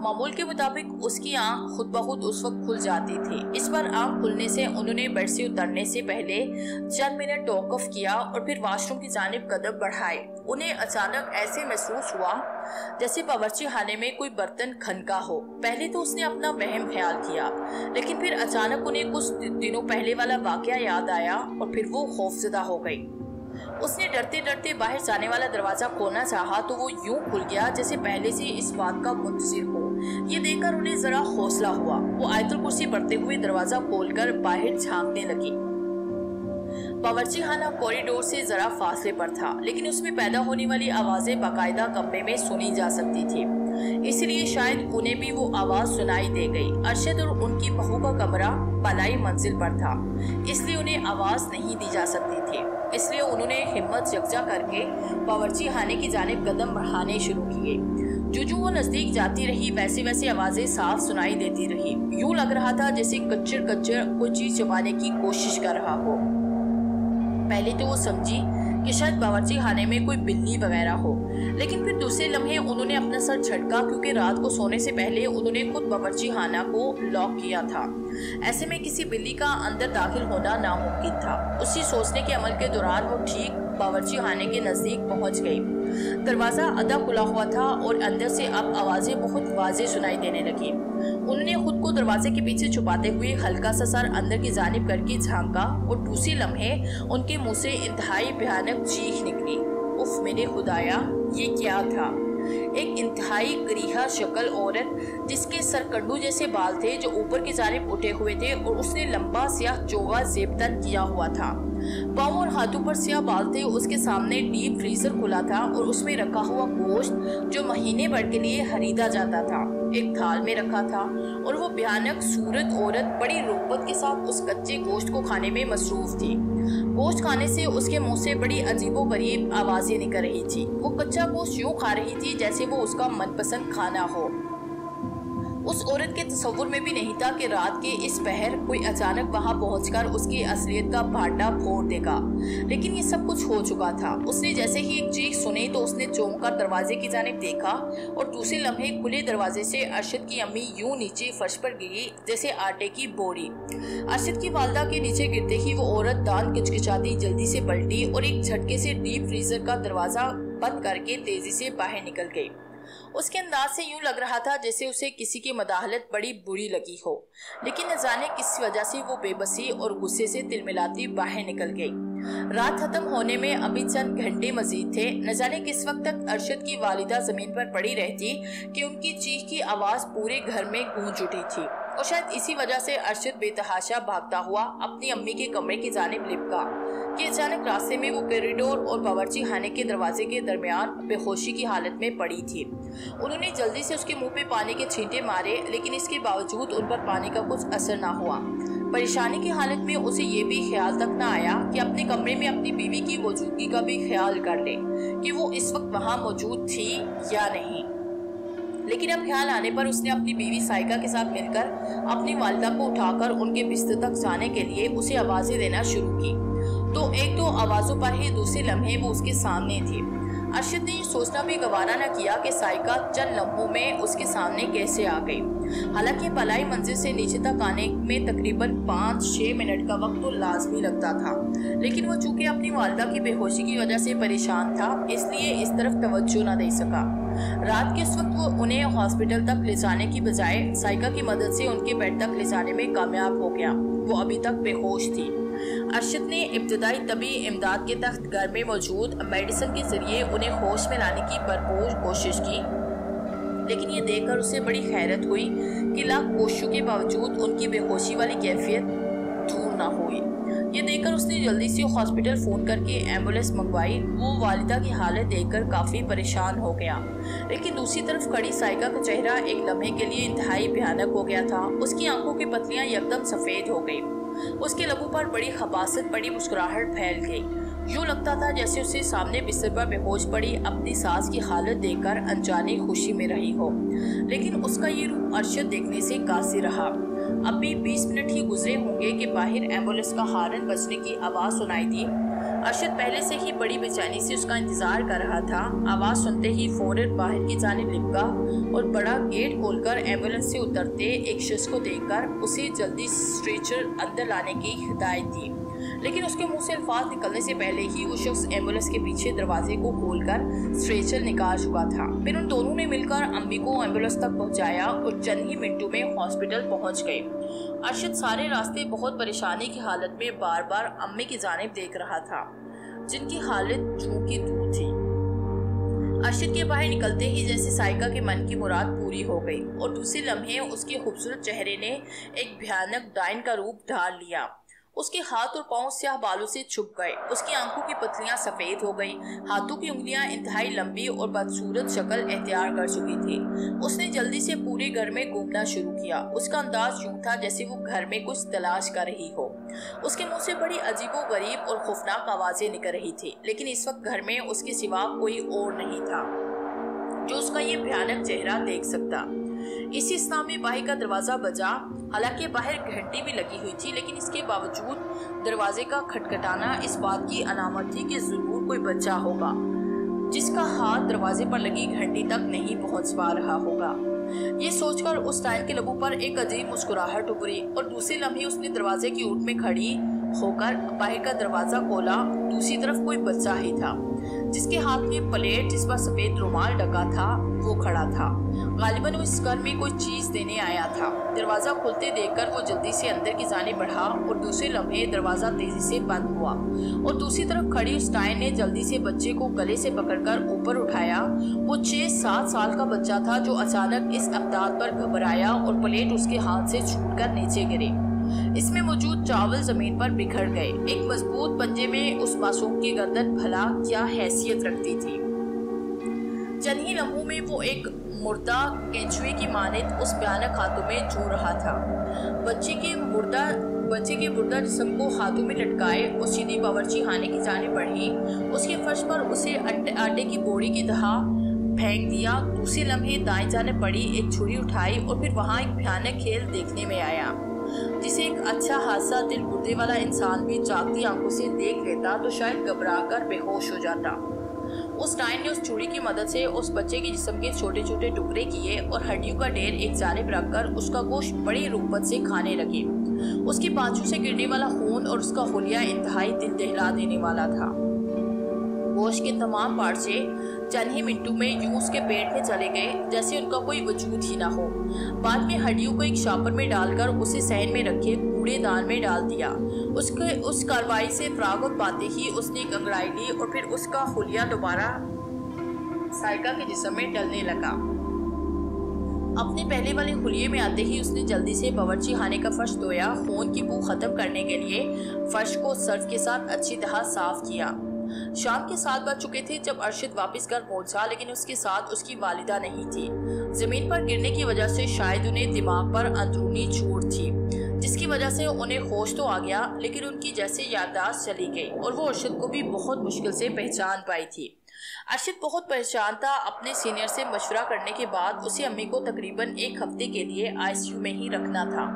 मामूल के मुताबिक उसकी आंख खुद ब खुद उस वक्त खुल जाती थी। इस बार आंख खुलने से उन्होंने बेड से उतरने से पहले चंद मिनट तौक़ुफ़ किया और फिर वॉशरूम की जानिब कदम बढ़ाए। उन्हें अचानक ऐसे महसूस हुआ जैसे बावर्ची खाने में कोई बर्तन खनका हो। पहले तो उसने अपना वहम ख्याल किया, लेकिन फिर अचानक उन्हें कुछ दिनों पहले वाला वाकया याद आया और फिर वो खौफजदा हो गई। उसने डरते डरते बाहर जाने वाला दरवाजा खोलना चाहा तो वो यूं खुल गया जैसे पहले से इस बात का मुंतजिर हो। ये देखकर उन्हें जरा हौसला हुआ। वो आयतुल कुर्सी पढ़ते हुए दरवाजा खोलकर बाहर झांकने लगी। बावर्ची खाना कॉरिडोर से जरा फासले पर था, लेकिन उसमें पैदा होने वाली आवाजें बाकायदा कमरे में सुनी जा सकती थी। इसलिए शायद उन्हें भी वो आवाज सुनाई दे गई। अरशद और उनकी बहू का कमरा पलाई मंजिल पर था, इसलिए उन्हें आवाज नहीं दी जा सकती थी। इसलिए उन्होंने हिम्मत यकजा करके बावर्ची खाने की जानिब कदम बढ़ाने शुरू किए। जो वो नजदीक जाती रही वैसे वैसे आवाजें साफ सुनाई देती रही। यूं लग रहा था जैसे कच्चर कच्चर कोई चीज चबाने की कोशिश कर रहा हो। पहले तो वो समझी कि शायद बावर्ची खाने में कोई बिल्ली वगैरह हो, लेकिन फिर दूसरे लम्हे उन्होंने अपना सर झटका, क्योंकि रात को सोने से पहले उन्होंने खुद बावर्ची खाना को लॉक किया था। ऐसे में किसी बिल्ली का अंदर दाखिल होना नामुमकिन था। उसी सोचने के अमल के दौरान वो ठीक बावर्ची खाने के नजदीक पहुंच गई। दरवाजा आधा खुला हुआ था और अंदर से अब आवाजें बहुत वाज़ेह सुनाई देने लगी। उन्होंने खुद को दरवाजे के पीछे छुपाते हुए हल्का सा सर अंदर की जानिब करके झांका और दूसरी लम्हे उनके मुंह से इंतहाई भयानक चीख निकली। उफ मेरे खुदाया, ये क्या था? एक इंतहाई करीहा शक्ल औरत जिसके सरकंडू जैसे बाल थे जो ऊपर की जानिब उठे हुए थे और उसने लंबा स्याह चोगा जेबतन किया हुआ था। पाँव और हाथों पर स्याह बाल थे। उसके सामने डीप फ्रीजर खुला था और उसमें रखा हुआ गोश्त जो महीने भर के लिए खरीदा जाता था एक थाल में रखा था, और वो भयानक सूरत औरत बड़ी रोबत के साथ उस कच्चे गोश्त को खाने में मसरूफ थी। गोश्त खाने से उसके मुंह से बड़ी अजीबोगरीब आवाजें निकल रही थी। वो कच्चा गोश्त यूं खा रही थी जैसे वो उसका मनपसंद खाना हो। उस औरत के तसव्वुर में भी नहीं था कि रात के इस पहर कोई अचानक वहां पहुंचकर उसकी असलियत का भांडा फोड़ देगा, लेकिन ये सब कुछ हो चुका था। उसने जैसे ही एक चीख सुनी तो उसने चौंक कर दरवाजे की जानिब देखा और दूसरे लम्हे खुले दरवाजे से अरशद की अम्मी यूं नीचे फर्श पर गिरी जैसे आटे की बोरी। अरशद की वालदा के नीचे गिरते ही वो औरत दान किचकिचाती जल्दी से पलटी और एक झटके से डीप फ्रीजर का दरवाजा बंद करके तेजी से बाहर निकल गई। उसके अंदाज से यूं लग रहा था जैसे उसे किसी की मदाहलत बड़ी बुरी लगी हो, लेकिन न जाने किस वजह से वो बेबसी और गुस्से से तिलमिलाती बाहर निकल गई। रात खत्म होने में अभी चंद घंटे मजीद थे। न जाने किस वक्त तक अरशद की वालिदा जमीन पर पड़ी रहती कि उनकी चीख की आवाज पूरे घर में गूंज उठी थी, और शायद इसी वजह से अरशद बेतहाशा भागता हुआ अपनी अम्मी के कमरे की जानिब लिपका कि अचानक रास्ते में वो कॉरिडोर और बावर्ची खाने के दरवाजे के दरमियान बेहोशी की हालत में पड़ी थी। उन्होंने जल्दी से उसके मुंह पे पानी के छींटे मारे, लेकिन इसके बावजूद उन पर पानी का कुछ असर ना हुआ। परेशानी की हालत में उसे ये भी ख्याल तक न आया कि अपने कमरे में अपनी बीवी की मौजूदगी का भी ख्याल कर ले कि वो इस वक्त वहाँ मौजूद थी या नहीं। लेकिन अब ख्याल आने पर उसने अपनी बीवी साइका के साथ मिलकर अपनी वालिदा को उठाकर उनके बिस्तर तक जाने के लिए उसे आवाजें देना शुरू की। तो एक दो आवाजों पर ही दूसरे लम्हे वो उसके सामने थी। अरशद ने सोचना भी गवारा न किया कि साइका चंद लम्हों में उसके सामने कैसे आ गई। हालांकि पलाई मंजिल से नीचे तक आने में तकरीबन 5-6 मिनट का वक्त तो लाजमी लगता था, लेकिन वो चूंकि अपनी वालिदा की बेहोशी की वजह से परेशान था, इसलिए इस तरफ तवज्जो न दे सका। रात के उस वक्त वो उन्हें हॉस्पिटल तक ले जाने की बजाय साइका की मदद से उनके बेड तक ले जाने में कामयाब हो गया। वो अभी तक बेहोश थी। अरशद ने इब्तदाई तबी इमदाद के तहत घर में मौजूद मेडिसिन के जरिए उन्हें होश में लाने की भरपूर कोशिश की, लेकिन ये देखकर उसे बड़ी हैरत हुई कि लाख कोशिशों के बावजूद उनकी बेहोशी वाली कैफियत दूर ना हुई। ये देखकर उसने जल्दी से हॉस्पिटल फ़ोन करके एम्बुलेंस मंगवाई। वो वालिदा की हालत देखकर काफ़ी परेशान हो गया, लेकिन दूसरी तरफ खड़ी साइका का चेहरा एक लम्हे के लिए इंतहाई भयानक हो गया था। उसकी आंखों की पतलियां यकदम सफ़ेद हो गई। उसके लबों पर बड़ी खबासत, बड़ी मुस्कुराहट फैल गई। यूँ लगता था जैसे उसे सामने बिस्तर पर बेहोश पड़ी अपनी सास की हालत देखकर अनजानी खुशी में रही हो, लेकिन उसका ये रूप अरशद देखने से कासी रहा। अब भी 20 मिनट ही गुजरे होंगे कि बाहर एम्बुलेंस का हॉर्न बजने की आवाज़ सुनाई दी। अरशद पहले से ही बड़ी बेचैनी से उसका इंतजार कर रहा था। आवाज़ सुनते ही फौरन बाहर की जानिब लिपका और बड़ा गेट खोलकर एम्बुलेंस से उतरते एक शख्स को देखकर उसे जल्दी स्ट्रेचर अंदर लाने की हिदायत दी, लेकिन उसके मुंह से अल्फाज निकलने से पहले ही वो शख्स एम्बुलेंस के पीछे दरवाजे को खोलकर स्ट्रेचर निकाल चुका था। फिर उन दोनों ने मिलकर अम्मी को एम्बुलेंस तक पहुंचाया और चंद ही मिनटों में हॉस्पिटल पहुंच गए। अरशद सारे रास्ते बहुत परेशानी की हालत में बार बार अम्मी की जानिब देख रहा था, जिनकी हालत जूं की तू थी। अरशद के बाहर निकलते ही जैसे साइका के मन की मुराद पूरी हो गई और दूसरे लम्हे उसके खूबसूरत चेहरे ने एक भयानक डायन का रूप ढाल लिया। उसके हाथ और पांव स्याह बालों से छुप गए। उसकी आंखों की पतलियां सफेद हो गई, हाथों की उंगलियां इंतहाई लंबी और बदसूरत शक्ल एख्तियार कर चुकी थी। उसने जल्दी से पूरे घर में घूमना शुरू किया। उसका अंदाज यूं था जैसे वो घर में कुछ तलाश कर रही हो। उसके मुंह से बड़ी अजीबोगरीब और खौफनाक आवाजें निकल रही थी, लेकिन इस वक्त घर में उसके सिवा कोई और नहीं था जो उसका ये भयानक चेहरा देख सकता। इसी स्थान में बाहर का दरवाजा बजा। हालांकि बाहर घंटी भी लगी हुई थी, लेकिन इसके बावजूद दरवाजे का खटखटाना इस बात की अलामत थी कि जरूर कोई बच्चा होगा जिसका हाथ दरवाजे पर लगी घंटी तक नहीं पहुंच पा रहा होगा। ये सोचकर उस टाइम के लबों पर एक अजीब मुस्कुराहट उभरी और दूसरे लम्हे उसने दरवाजे की ऊट में खड़ी होकर बाहर का दरवाजा खोला। दूसरी तरफ कोई बच्चा ही था जिसके हाथ में प्लेट जिस पर सफेद रुमाल ढका था वो खड़ा था। गालिबन वो इस घर में कोई चीज देने आया था। दरवाजा खुलते देखकर वो जल्दी से अंदर की जाने बढ़ा और दूसरे लम्हे दरवाजा तेजी से बंद हुआ और दूसरी तरफ खड़ी स्टाइन ने जल्दी से बच्चे को गले से पकड़कर ऊपर उठाया। वो 6-7 साल का बच्चा था जो अचानक इस अब्दात पर घबराया और प्लेट उसके हाथ से छूटकर नीचे गिरे। इसमें मौजूद चावल जमीन पर बिखर गए। एक मजबूत पंजे में उस मासूम की गर्दन भला क्या हैसियत रखती थी। चंद ही लम्हों में वो एक मुर्दा केंचुए की मानित उस भयानक हाथों में जू रहा था। बच्चे के मुर्दा जिस्म को हाथों में लटकाए वो सीधी बावर्ची खाने की जाने बढ़ी। उसके फर्श पर उसे आटे की बोरी की तरह फेंक दिया। दूसरे लम्हे दाएं जाने पड़ी, एक छुरी उठाई और फिर वहां एक भयानक खेल देखने में आया जिसे एक अच्छा हादसा दिल गुर्दे वाला इंसान भी जागती आंखों से देख लेता तो शायद घबराकर बेहोश हो जाता। उस टाइन ने उस छुरी की मदद से उस बच्चे के जिस्म के छोटे छोटे टुकड़े किए और हड्डियों का ढेर एक जानिब रखकर उसका गोश्त बड़ी रुग्बत से खाने लगे। उसकी बाजू से गिरने वाला खून और उसका हुलिया इंतहाई दिल दहला देने वाला था। गोश्त के तमाम पार्ट से चंद ही मिनटों में यूं उसके पेट में चले गए जैसे उनका कोई वजूद ही ना हो। बाद में हड्डियों को एक शापर में डालकर उसे सहन में रखे कूड़ेदान में डाल दिया। उस कार्रवाई से फरागत पाते ही उसने एक अंगड़ाई ली और फिर उसका हुलिया दोबारा साइका के जिस्म में डलने लगा। अपने पहले वाले हुलिये में आते ही उसने जल्दी से बावर्ची खाने का फर्श धोया। खून की बू खत्म करने के लिए फर्श को सर्फ के साथ अच्छी तरह साफ किया। शाम के 7 बज चुके थे जब अरशद वापस घर पहुंचा, लेकिन उसके साथ उसकी वालिदा नहीं थी। जमीन पर गिरने की वजह से शायद उन्हें दिमाग पर अंदरूनी चोट थी जिसकी वजह से उन्हें होश तो आ गया, लेकिन उनकी जैसे याददाश्त चली गई और वो अरशद को भी बहुत मुश्किल से पहचान पाई थी। अरशद बहुत परेशान था। अपने सीनियर से मशवरा करने के बाद उसे अम्मी को तकरीबन 1 हफ्ते के लिए आईसीयू में ही रखना था।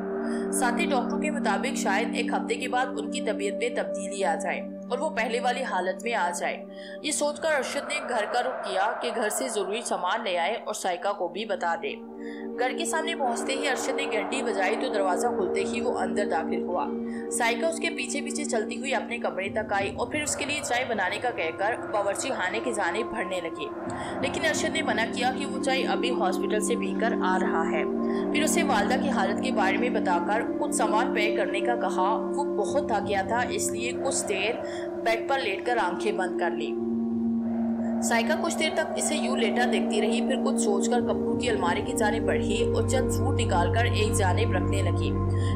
साथ ही डॉक्टरों के मुताबिक शायद 1 हफ्ते के बाद उनकी तबीयत में तब्दीली आ जाए और वो पहले वाली हालत में आ जाए। ये सोचकर अरशद ने घर का रुख किया कि घर से जरूरी सामान ले आए और साइका को भी बता दे। घर के सामने पहुंचते ही अरशद ने घंटी बजाई तो दरवाजा खुलते ही वो अंदर दाखिल हुआ। साइका उसके पीछे पीछे चलती हुई अपने कमरे तक आई और फिर उसके लिए चाय बनाने का कहकर बावर्ची खाने की जानिब बढ़ने लगी, लेकिन अरशद ने मना किया कि वो चाय अभी हॉस्पिटल से पीकर आ रहा है। फिर उसे वालिदा की हालत के बारे में बताकर कुछ सामान पैक करने का कहा। वो बहुत थक गया था, इसलिए कुछ देर बेड पर लेटकर आंखें बंद कर ली। साइका कुछ देर तक इसे यूं लेटा देखती रही, फिर कुछ सोचकर कपड़ों की अलमारी की जानिब बढ़ी और चंद सूट निकालकर एक जानिब रखने लगी।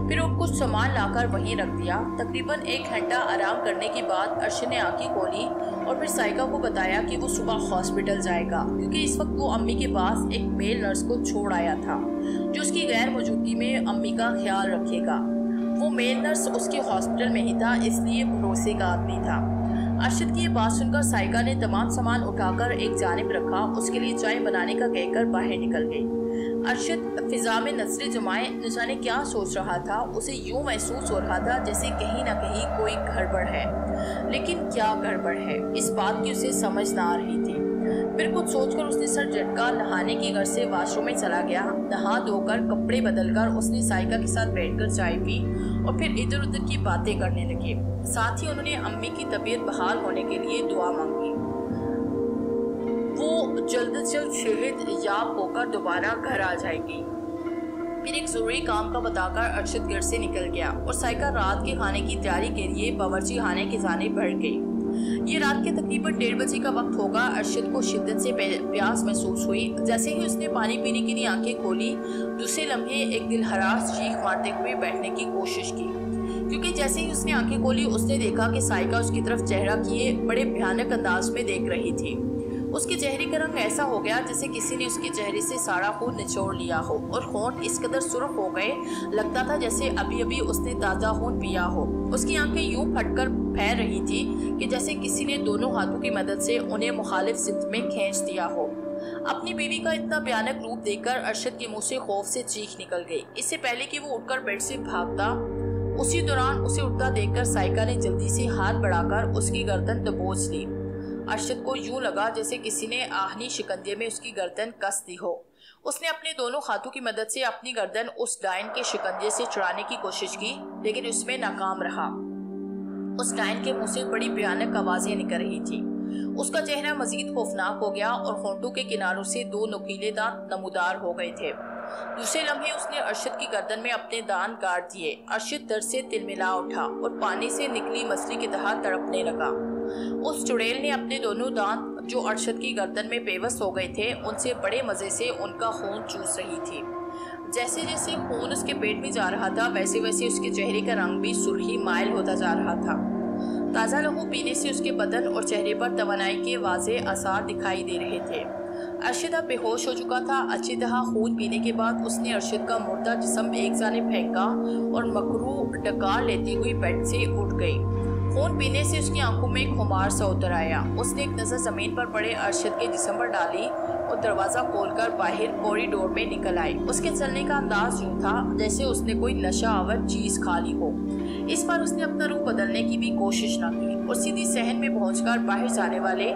फिर वो कुछ सामान लाकर वहीं रख दिया। तकरीबन 1 घंटा आराम करने के बाद अरशद ने आंखें खोली और फिर साइका को बताया कि वो सुबह हॉस्पिटल जाएगा, क्योंकि इस वक्त वो अम्मी के पास एक मेल नर्स को छोड़ आया था जो उसकी गैर मौजूदगी में अम्मी का ख्याल रखेगा। वो मेल नर्स उसके हॉस्पिटल में ही था, इसलिए भरोसे का आदमी था। अरशद की ये बात सुनकर साइका ने तमाम सामान उठाकर एक जानिब रखा। उसके लिए चाय बनाने का कहकर बाहर निकल गई। अरशद फिजा में नजरें जमाए न जाने क्या सोच रहा था। उसे यूं महसूस हो रहा था जैसे कहीं ना कहीं कोई गड़बड़ है, लेकिन क्या गड़बड़ है इस बात की उसे समझ ना आ रही थी। फिर कुछ सोचकर उसने सर झटका नहाने के घर से वॉशरूम में चला गया। नहा धोकर कपड़े बदलकर उसने साइका के साथ बैठकर चाय पी और फिर इधर उधर की बातें करने लगे। साथ ही उन्होंने अम्मी की तबीयत बहाल होने के लिए दुआ मांगी। वो जल्द से जल्द सेहत याब होकर दोबारा घर आ जाएगी। फिर एक जरूरी काम का बताकर अरशद घर से निकल गया और साइका रात के खाने की तैयारी के लिए बावर्ची खाने की जानिब बढ़ गई। ये रात के तकरीबन 1:30 बजे का वक्त होगा। अरशद को शिद्दत से प्यास महसूस हुई। जैसे ही उसने पानी पीने के लिए आंखें खोली, दूसरे लम्हे एक दिल हरास चीख मारते हुए बैठने की कोशिश की। क्योंकि जैसे ही उसने आंखें खोली उसने देखा कि साइका उसकी तरफ चेहरा किए बड़े भयानक अंदाज में देख रही थी। उसके चेहरे का रंग ऐसा हो गया जैसे किसी ने उसके चेहरे से सारा खून निचोड़ लिया हो और होंठ इस कदर सुर्ख हो गए, लगता था जैसे अभी अभी उसने ताज़ा खून पिया हो। उसकी आंखें यूं फटकर फैल रही थी कि जैसे किसी ने दोनों हाथों की मदद से उन्हें मुखालिफ सिमत में खींच दिया हो। अपनी बीवी का इतना भयानक रूप देखकर अरशद के मुंह से खौफ से चीख निकल गई। इससे पहले कि वो उठकर बेड से भागता, उसी दौरान उसे उठता देखकर साइका ने जल्दी से हाथ बढ़ाकर उसकी गर्दन दबोच ली। अरशद को यूं लगा जैसे किसी ने आहनी शिकंजे में उसकी गर्दन कस दी हो। उसने अपने दोनों हाथों की मदद से अपनी गर्दन उस डायन के शिकंजे से छुड़ाने की कोशिश की, लेकिन उसमें नाकाम रहा। उस डायन के मुंह से बड़ी भयानक आवाजें निकल रही थी। उसका चेहरा मजीद खौफनाक हो गया और होंठों के किनारों से 2 नुकीले दांत नमूदार हो गए थे। दूसरे लम्हे उसने अरशद की गर्दन में अपने दांत काट दिए। अरशद दर्द से तिलमिला उठा और पानी से निकली मछली की तरह तड़पने लगा। उस चुड़ैल ने अपने दोनों दांत जो अरशद की गर्दन में बेबस हो गए थे, उनसे बड़े मजे से उनका खून चूस रही थी। जैसे जैसे खून उसके पेट में जा रहा था, वैसे वैसे उसके चेहरे का रंग भी सुर्खी माइल होता जा रहा था। ताज़ा लहू पीने से उसके बदन और चेहरे पर तवानाई के वाज़े आसार दिखाई दे रहे थे। अरशद अब बेहोश हो चुका था। अच्छी तरह खून पीने के बाद उसने अरशद का मुर्दा जिस्म एक जानिब फेंका और मकरू डकार लेती हुई बेड से उठ गई। खून पीने से उसकी आंखों में खुमार सा उतर आया। उसने एक नज़र ज़मीन पर पड़े अरशद के जिस्म पर डाली और दरवाज़ा खोलकर बाहर कॉरिडोर में निकल आई। उसके चलने का अंदाज यूं था जैसे उसने कोई नशा आवर चीज़ खा ली हो। इस बार उसने अपना रूप बदलने की भी कोशिश न की और सीधी सहन में पहुंचकर बाहर जाने वाले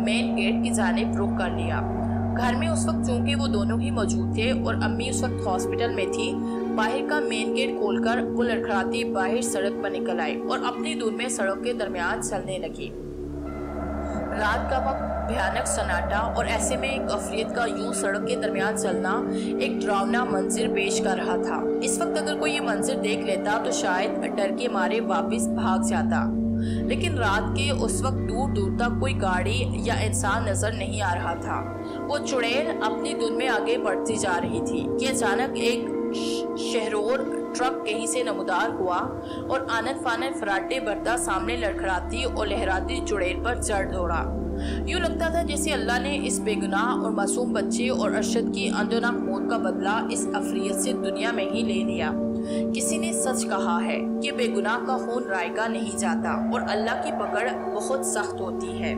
मेन गेट की जानिब रुख कर लिया। घर में उस वक्त चूंकि वो दोनों ही मौजूद थे और अम्मी उस वक्त हॉस्पिटल में थी, बाहर का मेन गेट खोलकर वो लड़खड़ाती बाहर सड़क पर निकल आई और अपनी दूर में सड़क के दरमियान चलने लगी। रात का वक्त, भयानक सन्नाटा और ऐसे में एक अफरीत का यूं सड़क के दरमियान चलना एक डरावना मंजिर पेश कर रहा था। इस वक्त अगर कोई ये मंजिर देख लेता तो शायद डर के मारे वापस भाग जाता, लेकिन रात के उस वक्त दूर दूर तक कोई गाड़ी या इंसान नजर नहीं आ रहा था। वो चुड़ैल अपनी धुन में आगे बढ़ती जा रही थी कि अचानक एक शहरोर ट्रक कहीं से नमूदार हुआ और आनन फानन फराटे भरता सामने लड़खड़ाती और लहराती चुड़ैल पर चढ़ दौड़ा। यूं लगता था जैसे अल्लाह ने इस बेगुनाह और मासूम बच्चे और अरशद की अंदोनाक मौत का बदला इस अफरीत से दुनिया में ही ले लिया। किसी ने सच कहा है कि बेगुनाह का खून रायगा नहीं जाता और अल्लाह की पकड़ बहुत सख्त होती है।